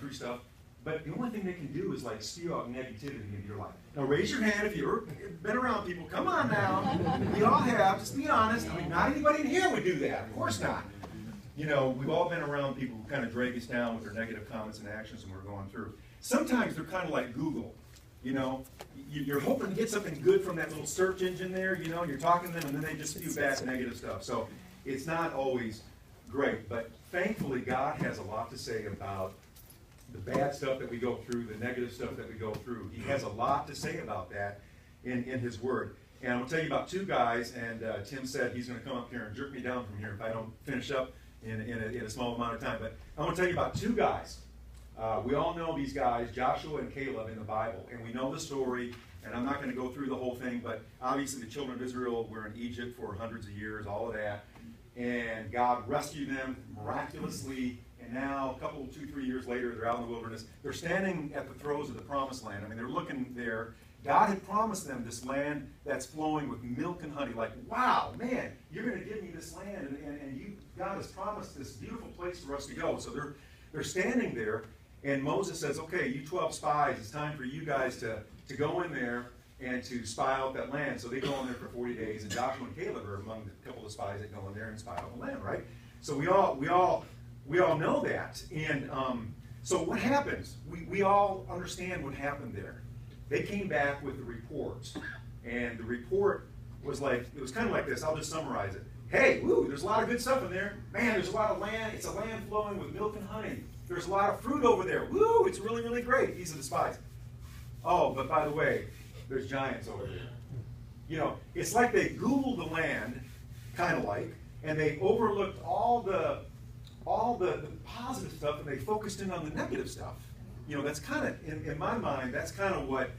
through stuff, but the only thing they can do is like spew out negativity into your life. Now raise your hand if you've ever been around people. Come on now. We all have. Just be honest. I mean, not anybody in here would do that. Of course not. You know, we've all been around people who kind of drag us down with their negative comments and actions when we're going through. Sometimes they're kind of like Google. You know, you're hoping to get something good from that little search engine there. You know, you're talking to them and then they just spew back negative stuff. So it's not always great. But thankfully, God has a lot to say about the bad stuff that we go through, the negative stuff that we go through. He has a lot to say about that in His Word. And I'm going to tell you about two guys, and Tim said he's going to come up here and jerk me down from here if I don't finish up in a small amount of time. But I'm going to tell you about two guys. We all know these guys, Joshua and Caleb, in the Bible, and we know the story, and I'm not going to go through the whole thing, but obviously the children of Israel were in Egypt for hundreds of years, all of that, and God rescued them miraculously. And now, a couple, 2-3 years later, they're out in the wilderness. They're standing at the throes of the promised land. I mean, they're looking there. God had promised them this land that's flowing with milk and honey. Like, wow, man, you're going to give me this land, and God has promised this beautiful place for us to go. So they're standing there, and Moses says, okay, you 12 spies, it's time for you guys to go in there and to spy out that land. So they go in there for 40 days, and Joshua and Caleb are among the couple of spies that go in there and spy out the land, right? So we all know that. And so what happens? We all understand what happened there. They came back with the report. And the report was like, it was kind of like this. I'll just summarize it. Hey, woo, there's a lot of good stuff in there. Man, there's a lot of land. It's a land flowing with milk and honey. There's a lot of fruit over there. Woo, it's really, really great. These are the spies. Oh, but by the way, there's giants over there. You know, it's like they Googled the land, kind of like, and they overlooked all the positive stuff, and they focused in on the negative stuff. You know, that's kind of, in my mind, that's kind of what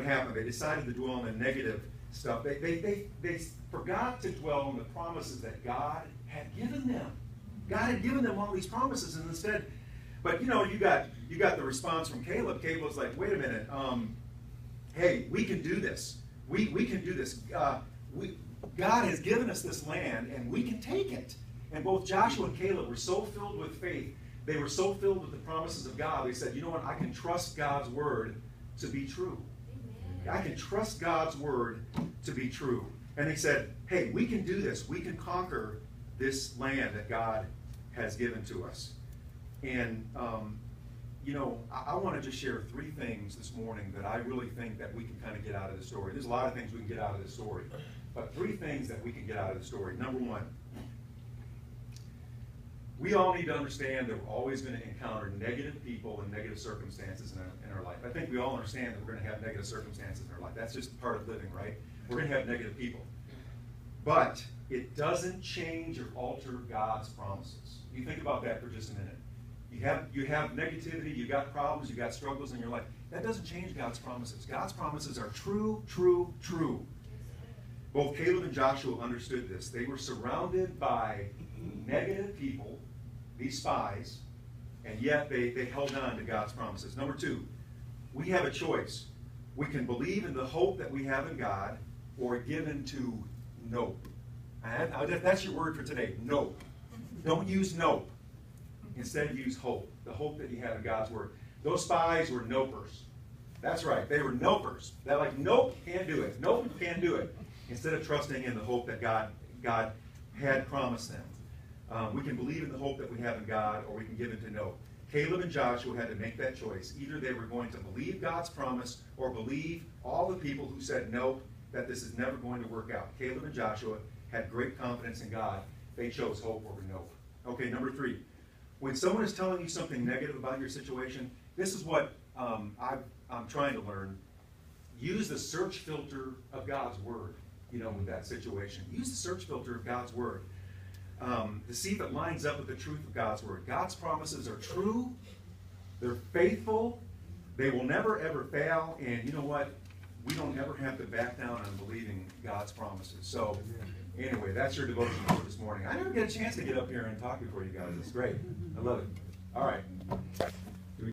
happened. They decided to dwell on the negative stuff. They forgot to dwell on the promises that God had given them. God had given them all these promises, and instead, but you know, you got the response from Caleb. Caleb's like, wait a minute, hey, we can do this. We can do this. God has given us this land, and we can take it. And both Joshua and Caleb were so filled with faith. They were so filled with the promises of God. They said, you know what? I can trust God's word to be true. Amen. I can trust God's word to be true. And they said, hey, we can do this. We can conquer this land that God has given to us. And, you know, I want to just share 3 things this morning that I really think that we can kind of get out of the story. There's a lot of things we can get out of the story. But 3 things that we can get out of the story. Number 1. We all need to understand that we're always going to encounter negative people and negative circumstances in our life. I think we all understand that we're going to have negative circumstances in our life. That's just part of living, right? We're going to have negative people. But it doesn't change or alter God's promises. You think about that for just a minute. You have negativity, you got problems, you got struggles in your life. That doesn't change God's promises. God's promises are true, true, true. Both Caleb and Joshua understood this. They were surrounded by negative people, these spies, and yet they held on to God's promises. Number 2, we have a choice. We can believe in the hope that we have in God, or give in to nope. That's your word for today, nope. Don't use nope. Instead, use hope, the hope that you have in God's word. Those spies were nopers. That's right, they were nopers. They're like, nope, can't do it. Nope, can't do it. Instead of trusting in the hope that God had promised them. We can believe in the hope that we have in God, or we can give in to no. Caleb and Joshua had to make that choice. Either they were going to believe God's promise, or believe all the people who said no, that this is never going to work out. Caleb and Joshua had great confidence in God. They chose hope over no. Okay, number 3. When someone is telling you something negative about your situation, this is what I'm trying to learn. Use the search filter of God's word, with that situation. Use the search filter of God's word to see if it lines up with the truth of God's word. God's promises are true. They're faithful. They will never, ever fail. And you know what? We don't ever have to back down on believing God's promises. So anyway, that's your devotion for this morning. I never get a chance to get up here and talk before you guys. It's great. I love it. All right.